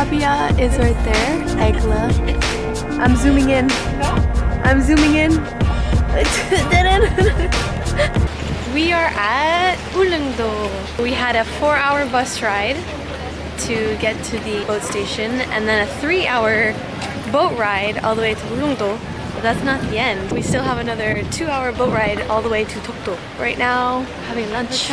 Arabia is right there. Egla. I'm zooming in. I'm zooming in. We are at Ulleungdo. We had a 4-hour bus ride to get to the boat station and then a 3-hour boat ride all the way to Ulleungdo. But that's not the end. We still have another 2-hour boat ride all the way to Dokdo. Right now, having lunch.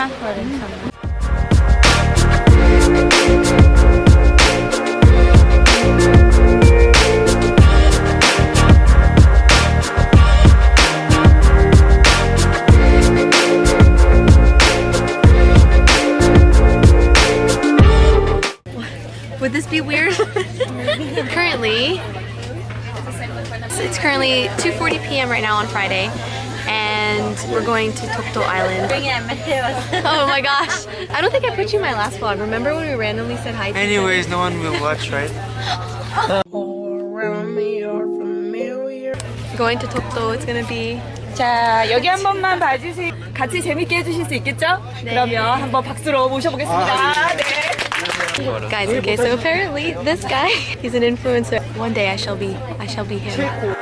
Would this be weird? It's currently 2:40 p.m. right now on Friday, and we're going to Dokdo Island. Oh my gosh! I don't think I put you in my last vlog. Remember when we randomly said hi to each other? Anyways, no one will watch, right? Going to Dokdo, it's gonna be. 자, 여기 한 번만 봐주세요. 같이 재밌게 해주실 수 있겠죠? 네. 그러면 한번 박수로 모셔보겠습니다. 네. Guys, okay, so apparently this guy, he's an influencer. One day I shall be him.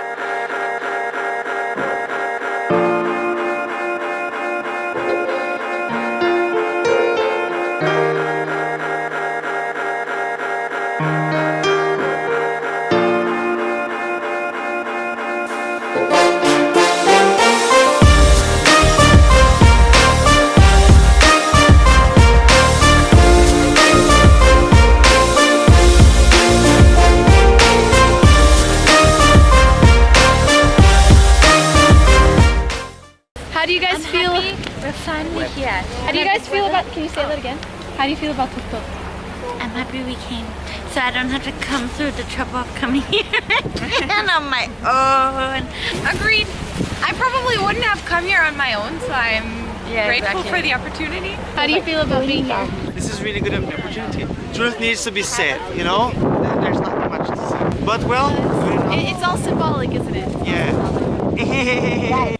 How do you guys feel? We're finally here. How do you guys feel about? Can you say that again? How do you feel about Dokdo? I'm happy we came, so I don't have to come through the trouble of coming here and on my own. Agreed. I probably wouldn't have come here on my own, so I'm grateful for the opportunity. How do you feel about being here? This is really good opportunity. Truth needs to be said, you know? There's not much to say. But well, It's all symbolic, isn't it? yeah.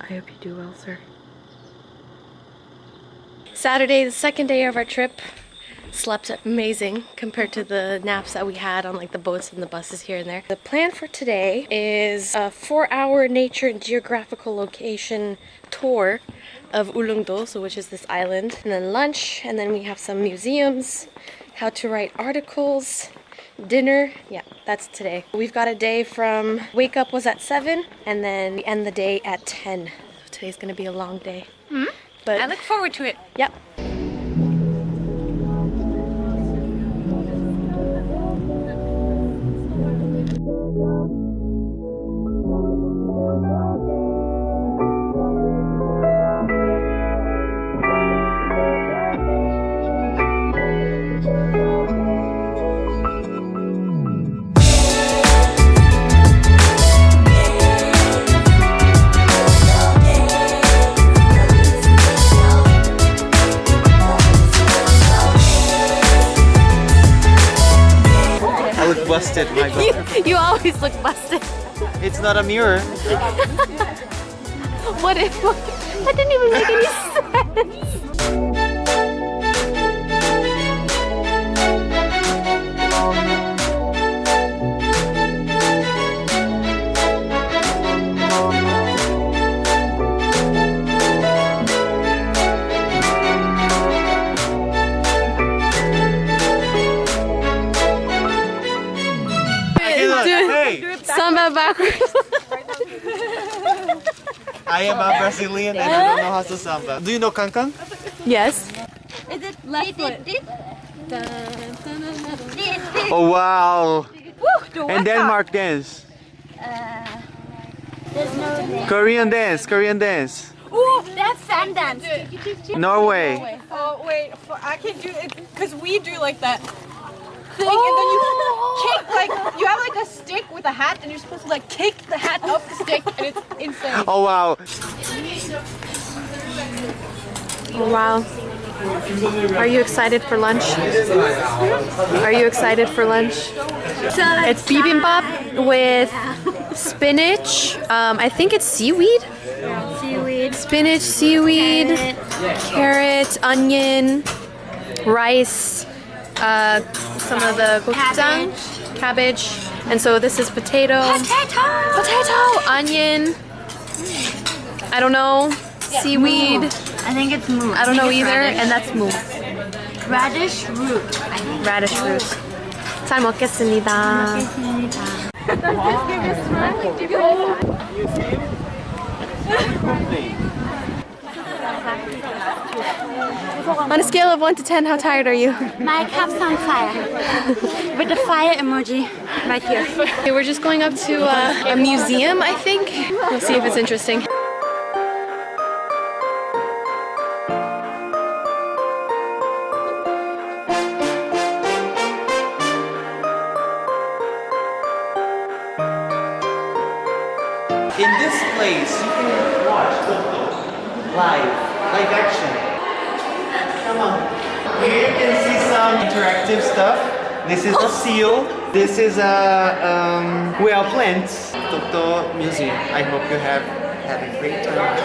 I hope you do well, sir. Saturday, the second day of our trip. Slept amazing compared to the naps that we had on like the boats and the buses here and there. The plan for today is a 4-hour nature and geographical location tour of Ulleungdo, so which is this island, and then lunch, and then we have some museums, how to write articles, dinner. Yeah, that's today. We've got a day from wake up was at 7 and then we end the day at 10. So today's gonna be a long day. But I look forward to it. Yep. Busted, my god. You always look busted. It's not a mirror. What if? That didn't even make any sense. Samba backwards. I am a Brazilian and I don't know how to samba. Do you know Kankan? Yes. Is it left foot? Oh wow! And Denmark dance. There's no dance. Korean dance, Korean dance. Ooh, that's fan dance. Norway. Oh wait, I can do it because we do like that thing, and then you kick like you have like a stick with a hat, and you're supposed to like kick the hat up the stick, and it's insane. Oh wow! Oh wow! Are you excited for lunch? Are you excited for lunch? It's bibimbap with spinach. I think it's seaweed. Seaweed. Spinach, seaweed, carrot, onion, rice, some of the gochujang, cabbage. And so this is potato, onion, I don't know, seaweed. I think it's moo. I don't know either, and that's moo. Radish root. Radish root. 잘 먹겠습니다. On a scale of 1 to 10, how tired are you? My cup's on fire. With the fire emoji right here. Okay, we're just going up to a museum, I think. We'll see if it's interesting. In this place, you can watch Dokdo live action. Come on. Here you can see some interactive stuff. This is a seal. This is a well plants. Dokdo Museum. I hope you have had a great time.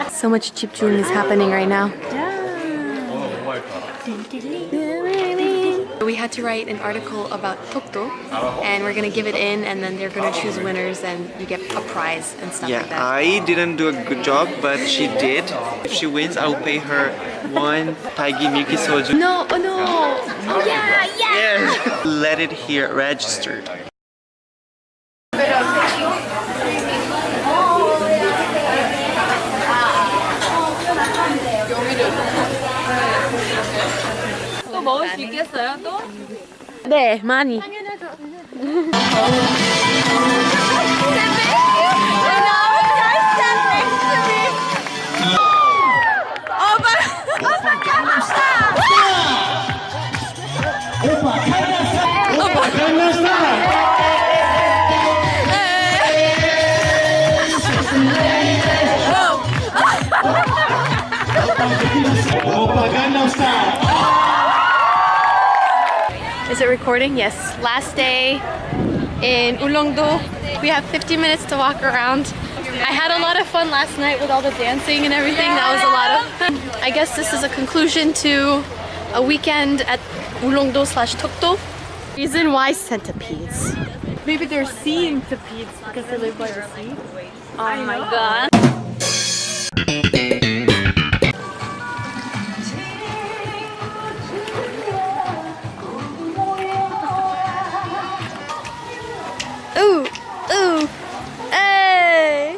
So much 집중 is happening right now. We had to write an article about Dokdo, and we're gonna give it in, and then they're gonna choose winners, and you get a prize and stuff like that. I didn't do a good job, but she did. If she wins, I'll pay her one Taigi Milky Soju. No, oh no! Oh yeah, yeah! Yes. Let it here registered. 또 먹을 수 있겠어요? 또? 네, 많이. Is it recording? Yes. Last day in Ulongdo. We have 50 minutes to walk around. I had a lot of fun last night with all the dancing and everything. That was a lot of fun. I guess this is a conclusion to a weekend at Ulongdo / Dokdo. Reason why centipedes. Maybe they're seeing centipedes because they live by the sea. Oh my god. Ooh, ooh, hey!